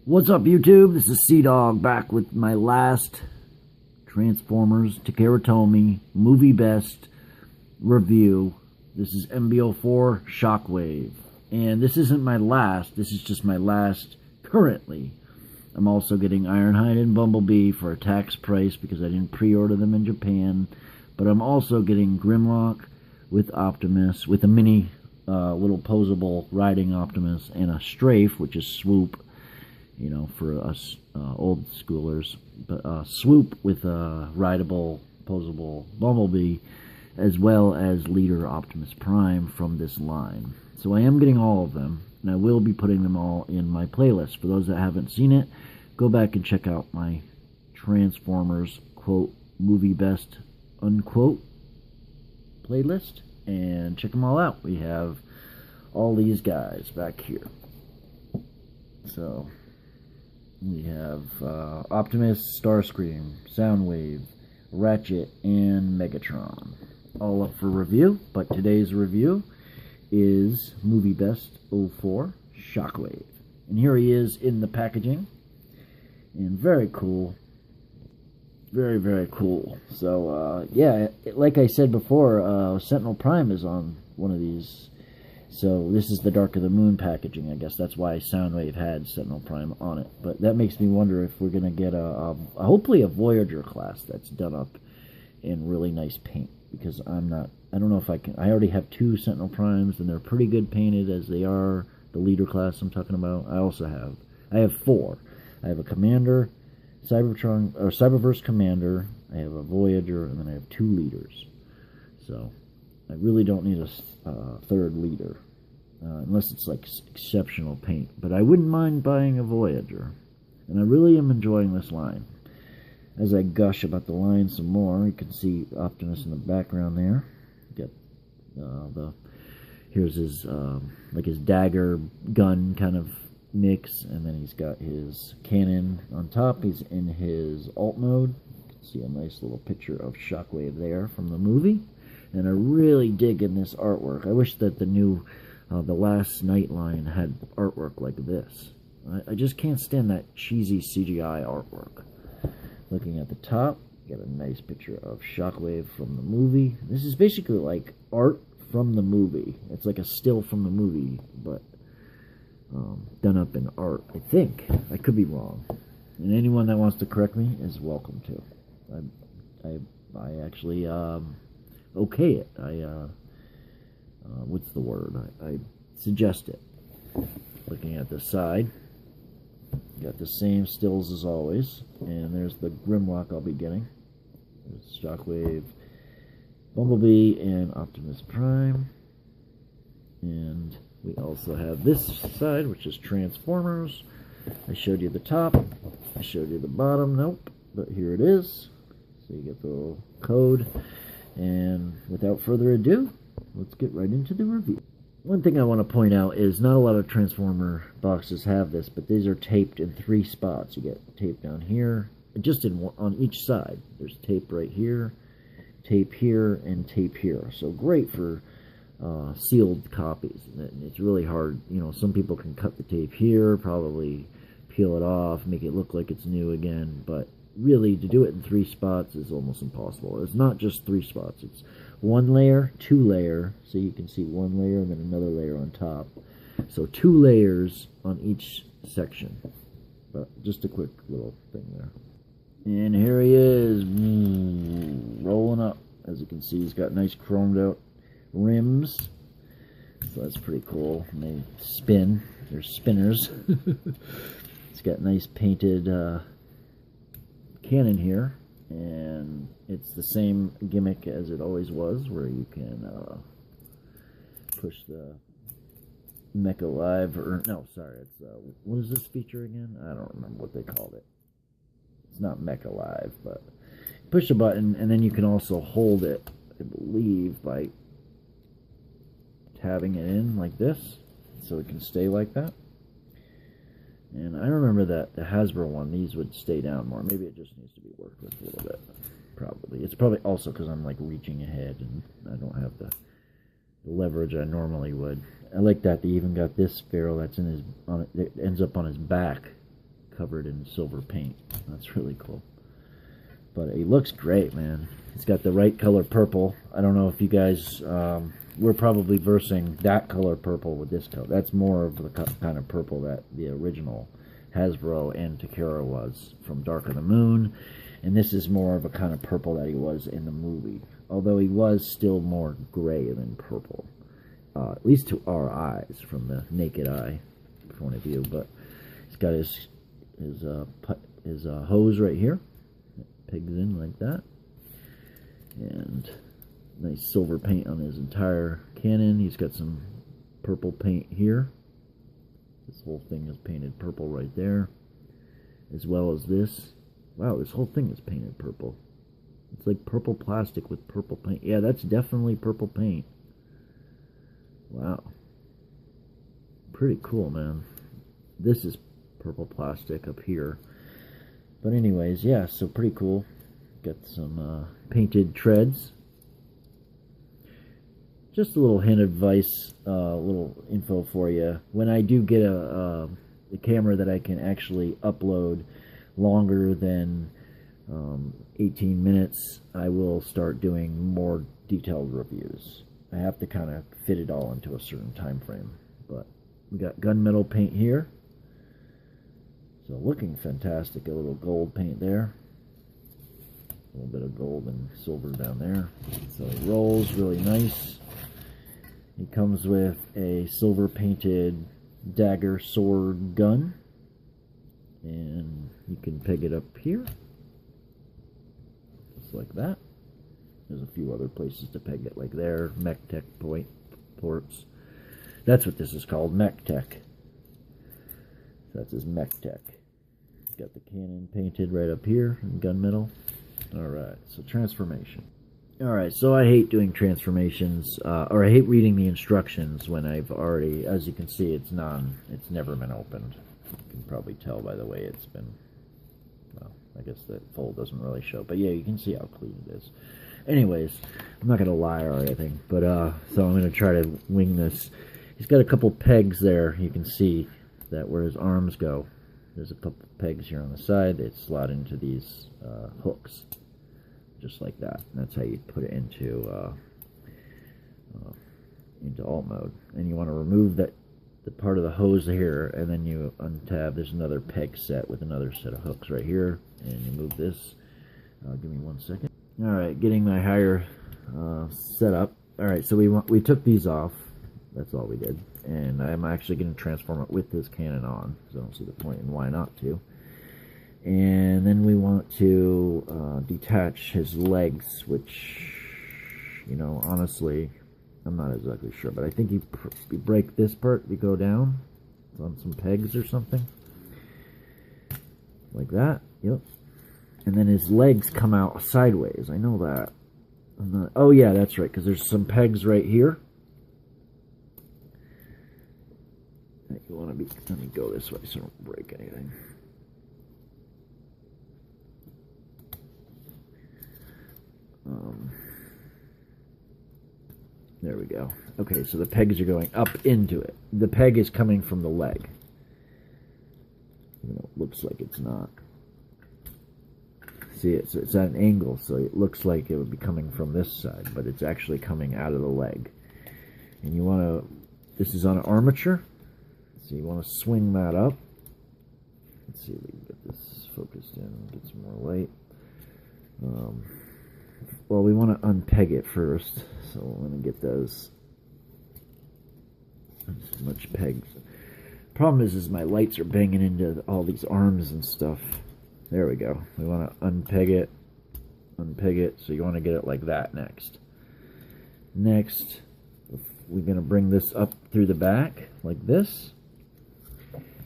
What's up, YouTube? This is Sea-Dog back with my last Transformers TakaraTomy Movie Best review. This is MB-04 Shockwave. And this isn't my last, this is just my last currently. I'm also getting Ironhide and Bumblebee for a tax price because I didn't pre-order them in Japan. But I'm also getting Grimlock with Optimus, with a mini little posable riding Optimus, and a Strafe, which is Swoop. You know, for us old schoolers, but Swoop with a rideable, posable Bumblebee, as well as Leader Optimus Prime from this line. So I am getting all of them, and I will be putting them all in my playlist. For those that haven't seen it, go back and check out my Transformers, quote, movie best, unquote, playlist, and check them all out. We have all these guys back here. So we have Optimus, Starscream, Soundwave, Ratchet, and Megatron. All up for review, but today's review is Movie Best 04 Shockwave. And here he is in the packaging. And very cool. Very, very cool. So, yeah, like I said before, Sentinel Prime is on one of these. So this is the Dark of the Moon packaging. I guess that's why Soundwave had Sentinel Prime on it. But that makes me wonder if we're going to get hopefully a Voyager class that's done up in really nice paint. Because I don't know if I can. I already have 2 Sentinel Primes, and they're pretty good painted as they are. The leader class I'm talking about. I have 4. I have a Commander, Cybertron, or Cyberverse Commander. I have a Voyager, and then I have 2 leaders. So I really don't need a third leader, unless it's like exceptional paint. But I wouldn't mind buying a Voyager, and I really am enjoying this line. As I gush about the line some more, you can see Optimus in the background there. Got here's his like his dagger gun kind of mix, and then he's got his cannon on top. He's in his alt mode. You can see a nice little picture of Shockwave there from the movie. And I really dig in this artwork. I wish that the new, the Last Night line had artwork like this. I just can't stand that cheesy CGI artwork. Looking at the top, you got a nice picture of Shockwave from the movie. This is basically like art from the movie. It's like a still from the movie, but done up in art, I think. I could be wrong. And anyone that wants to correct me is welcome to. I actually okay it. What's the word? I suggest it. Looking at the side, got the same stills as always, and there's the Grimlock I'll be getting. There's Shockwave, Bumblebee, and Optimus Prime. And we also have this side, which is Transformers. I showed you the top. I showed you the bottom. Nope, but here it is. So you get the little code. And without further ado, let's get right into the review. One thing I want to point out is not a lot of Transformer boxes have this, but these are taped in 3 spots. You get tape down here, just on each side. There's tape right here, tape here, and tape here. So great for sealed copies. And it's really hard. You know, some people can cut the tape here, probably peel it off, make it look like it's new again, but really, to do it in 3 spots is almost impossible. It's not just 3 spots. It's 1 layer, 2 layer. So you can see 1 layer and then another layer on top. So 2 layers on each section. But just a quick little thing there. And here he is, rolling up. As you can see, he's got nice chromed out rims. So that's pretty cool. And they spin. They're spinners. It's got nice painted cannon here, and it's the same gimmick as it always was, where you can push the Mecha Live, or no, sorry, it's what is this feature again? I don't remember what they called it. It's not Mecha Live, but push a button, and then you can also hold it, I believe, by tabbing it in like this, so it can stay like that. And I remember that the Hasbro one, these would stay down more. Maybe it just needs to be worked with a little bit. Probably. It's probably also because I'm like reaching ahead and I don't have the leverage I normally would. I like that they even got this Pharaoh that's in his, it ends up on his back covered in silver paint. That's really cool. But it looks great, man. It's got the right color purple. I don't know if you guys, we're probably versing that color purple with this color. That's more of the kind of purple that the original Hasbro and Takara was from Dark of the Moon. And this is more of a kind of purple that he was in the movie. Although he was still more gray than purple. At least to our eyes, from the naked eye point of view. But he's got his hose right here. Pegs in like that. And nice silver paint on his entire cannon. He's got some purple paint here. This whole thing is painted purple right there. As well as this. Wow, this whole thing is painted purple. It's like purple plastic with purple paint. Yeah, that's definitely purple paint. Wow. Pretty cool, man. This is purple plastic up here. But anyways, yeah, so pretty cool. Got some painted treads. Just a little hint of advice, little info for you. When I do get a camera that I can actually upload longer than 18 minutes, I will start doing more detailed reviews. I have to kind of fit it all into a certain time frame. But we got gunmetal paint here. So looking fantastic. A little gold paint there. A little bit of gold and silver down there. So it rolls really nice. It comes with a silver painted dagger sword gun. And you can peg it up here. Just like that. There's a few other places to peg it, like there. Mech Tech ports. That's what this is called, Mech Tech. So that's his Mech Tech. Got the cannon painted right up here in gunmetal. Alright, so transformation. Alright, so I hate doing transformations, or I hate reading the instructions when I've already, as you can see, it's never been opened. You can probably tell by the way it's been, well, I guess the fold doesn't really show, but yeah, you can see how clean it is. Anyways, I'm not going to lie or anything, but, so I'm going to try to wing this. He's got a couple pegs there, you can see that where his arms go. There's a couple pegs here on the side that slot into these hooks, just like that. And that's how you put it into alt mode. And you want to remove the part of the hose here, and then you untab. There's another peg set with another set of hooks right here, and you move this. Give me 1 second. All right, getting my higher set up. All right, so we took these off. That's all we did. And I'm actually going to transform it with this cannon on, because I don't see the point in why not to. And then we want to detach his legs, which, you know, honestly, I'm not exactly sure. But I think you break this part, you go down. It's on some pegs or something. Like that, yep. And then his legs come out sideways. I know that. Oh yeah, that's right, because there's some pegs right here. You want to be, let me go this way so I don't break anything. There we go. Okay, so the pegs are going up into it. The peg is coming from the leg. Even though it looks like it's not. See, it's at an angle, so it looks like it would be coming from this side, but it's actually coming out of the leg. And you want to, this is on an armature. So you want to swing that up. Let's see if we can get this focused in, get some more light. Well, we want to unpeg it first, so we're going to get those as much pegs. Problem is my lights are banging into all these arms and stuff. There we go. We want to unpeg it, so you want to get it like that next. Next, we're going to bring this up through the back, like this.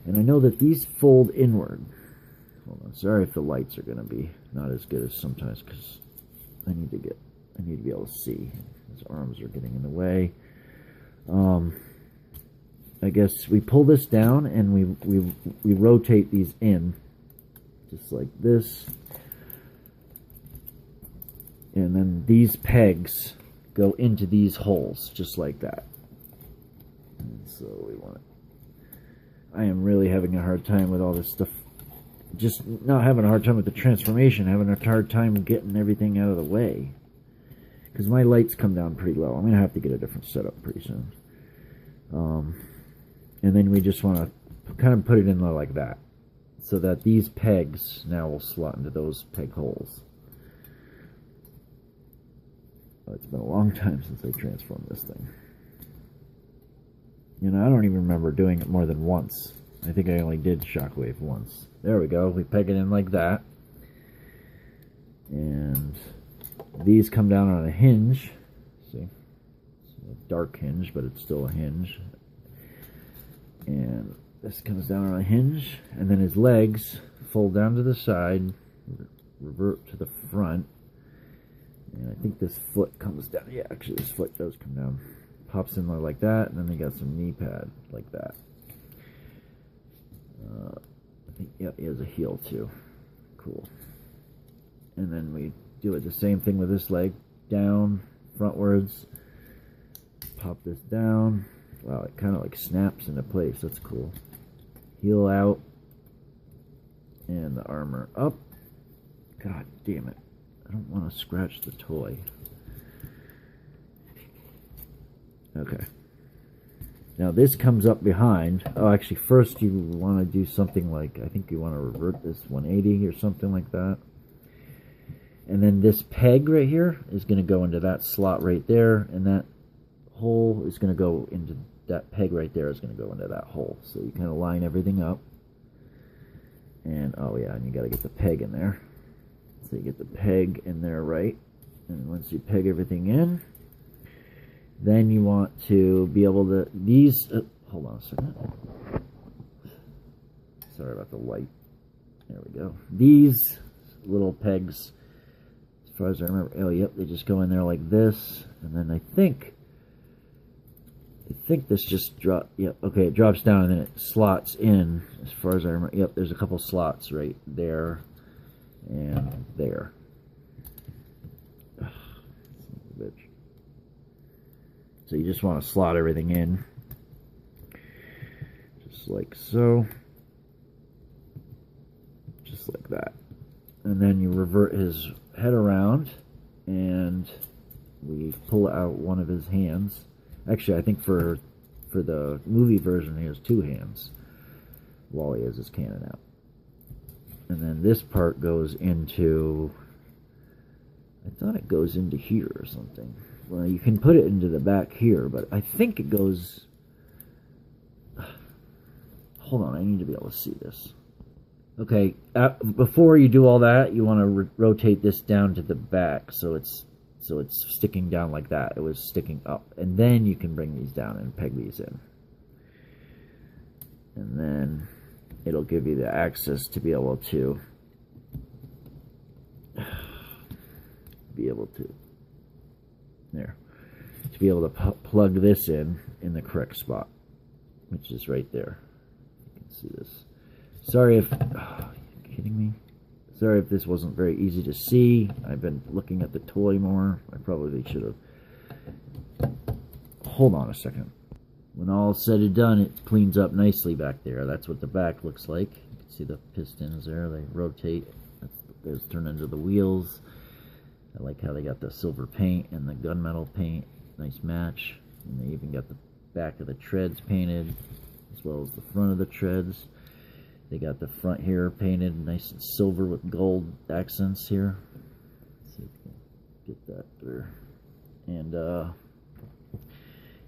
And I know that these fold inward. Hold on, sorry if the lights are going to be not as good as sometimes, because I need to be able to see. His arms are getting in the way. I guess we pull this down and we rotate these in, just like this. And then these pegs go into these holes, just like that. And so we want it. I am really having a hard time with all this stuff just not having a hard time with the transformation, having a hard time getting everything out of the way. Because my lights come down pretty low. I'm going to have to get a different setup pretty soon. And then we just want to kind of put it in there like that, so that these pegs now will slot into those peg holes. It's been a long time since I transformed this thing. You know, I don't even remember doing it more than once. I think I only did Shockwave once. There we go. We peg it in like that. And these come down on a hinge. See? It's a dark hinge, but it's still a hinge. And this comes down on a hinge. And then his legs fold down to the side, revert to the front. And I think this foot comes down. Yeah, actually this foot does come down. Pops in there like that, and then they got some knee pad like that. I think, yeah, he has a heel too. Cool. And then we do it the same thing with this leg. Down, frontwards. Pop this down. Wow, it kind of like snaps into place. That's cool. Heel out. And the armor up. God damn it. I don't want to scratch the toy. Okay. Now this comes up behind. Oh, actually, first you want to do something like, I think you want to revert this 180 or something like that. And then this peg right here is going to go into that slot right there, and that hole is going to go into, that peg right there is going to go into that hole. So you kind of line everything up. And, oh yeah, and you got to get the peg in there. So you get the peg in there right. And once you peg everything in, then you want to be able to, these, hold on a second. Sorry about the light. There we go. These little pegs, as far as I remember, oh yep, they just go in there like this. And then I think this just drop, yep, okay, it drops down and then it slots in, as far as I remember. Yep, there's a couple slots right there and there. Bitch. So you just want to slot everything in, just like so, just like that. And then you revert his head around, and we pull out one of his hands. Actually, I think for the movie version, he has two hands while he has his cannon out. And then this part goes into, I thought it goes into here or something. Well, you can put it into the back here, but I think it goes, hold on, I need to be able to see this. Okay, before you do all that, you want to rotate this down to the back, so it's sticking down like that. It was sticking up, and then you can bring these down and peg these in, and then it'll give you the access to be able to be able to plug this in the correct spot, which is right there. You can see this. Sorry if, oh, are you kidding me? Sorry if this wasn't very easy to see. I've been looking at the toy more. I probably should have. Hold on a second. When all is said and done, it cleans up nicely back there. That's what the back looks like. You can see the pistons there. They rotate. Those turn into the wheels. I like how they got the silver paint and the gunmetal paint. Nice match. And they even got the back of the treads painted, as well as the front of the treads. They got the front here painted nice and silver with gold accents here. Let's see if we can get that there. And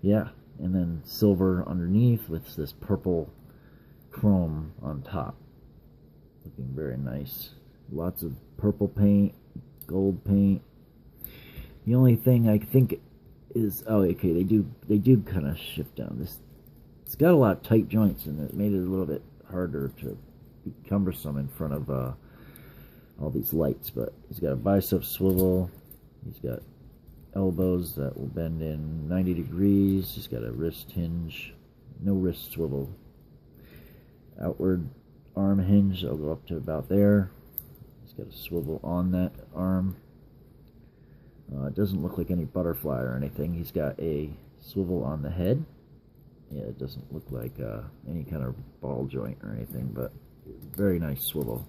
yeah, and then silver underneath with this purple chrome on top. Looking very nice. Lots of purple paint, gold paint. The only thing I think is, oh, okay, they do kind of shift down. It's got a lot of tight joints, and it made it a little bit harder to be cumbersome in front of all these lights. But he's got a bicep swivel. He's got elbows that will bend in 90 degrees. He's got a wrist hinge, no wrist swivel. Outward arm hinge, I'll go up to about there. He's got a swivel on that arm. It doesn't look like any butterfly or anything. He's got a swivel on the head. Yeah, it doesn't look like any kind of ball joint or anything, but Very nice swivel.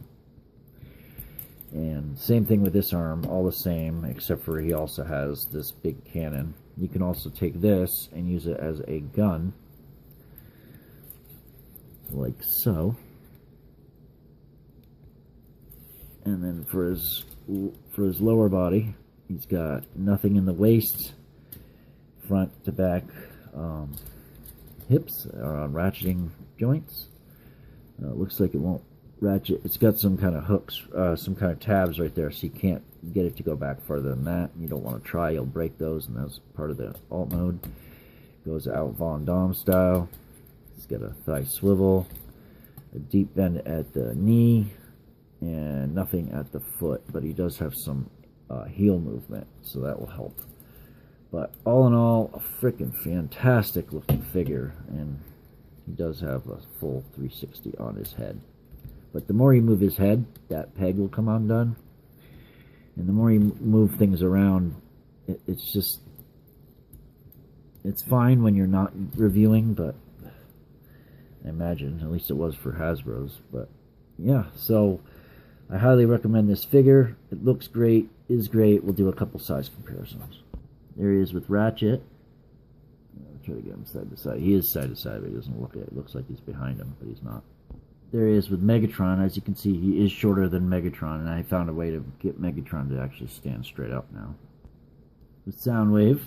And same thing with this arm, all the same, except for he also has this big cannon. You can also take this and use it as a gun, like so. And then for his lower body, he's got nothing in the waist, front to back hips are on ratcheting joints. Looks like it won't ratchet. It's got some kind of hooks, some kind of tabs right there, so you can't get it to go back further than that. You don't want to try, you'll break those, and that's part of the alt mode. Goes out Von Damme style. It's got a thigh swivel, a deep bend at the knee, and nothing at the foot, but he does have some heel movement, so that will help. But all in all, a freaking fantastic looking figure, and he does have a full 360 on his head. But the more you move his head, that peg will come undone. And the more you move things around, it's just... It's fine when you're not reviewing, but... I imagine, at least it was for Hasbro's. But, yeah, so... I highly recommend this figure. It looks great, is great. We'll do a couple size comparisons. There he is with Ratchet. I'll try to get him side to side. He is side to side, but he doesn't look at it. It looks like he's behind him, but he's not. There he is with Megatron. As you can see, he is shorter than Megatron, and I found a way to get Megatron to actually stand straight up now. With Soundwave,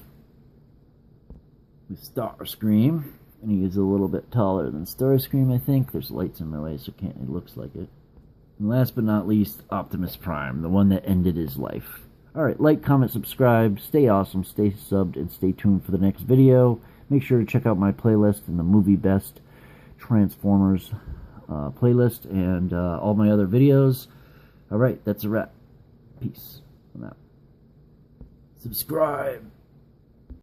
with Starscream, and he is a little bit taller than Starscream, I think. There's lights in my way, so it looks like it. And last but not least, Optimus Prime, the one that ended his life. Alright, like, comment, subscribe, stay awesome, stay subbed, and stay tuned for the next video. Make sure to check out my playlist in the Movie Best Transformers playlist and all my other videos. Alright, that's a wrap. Peace. I'm out. Subscribe!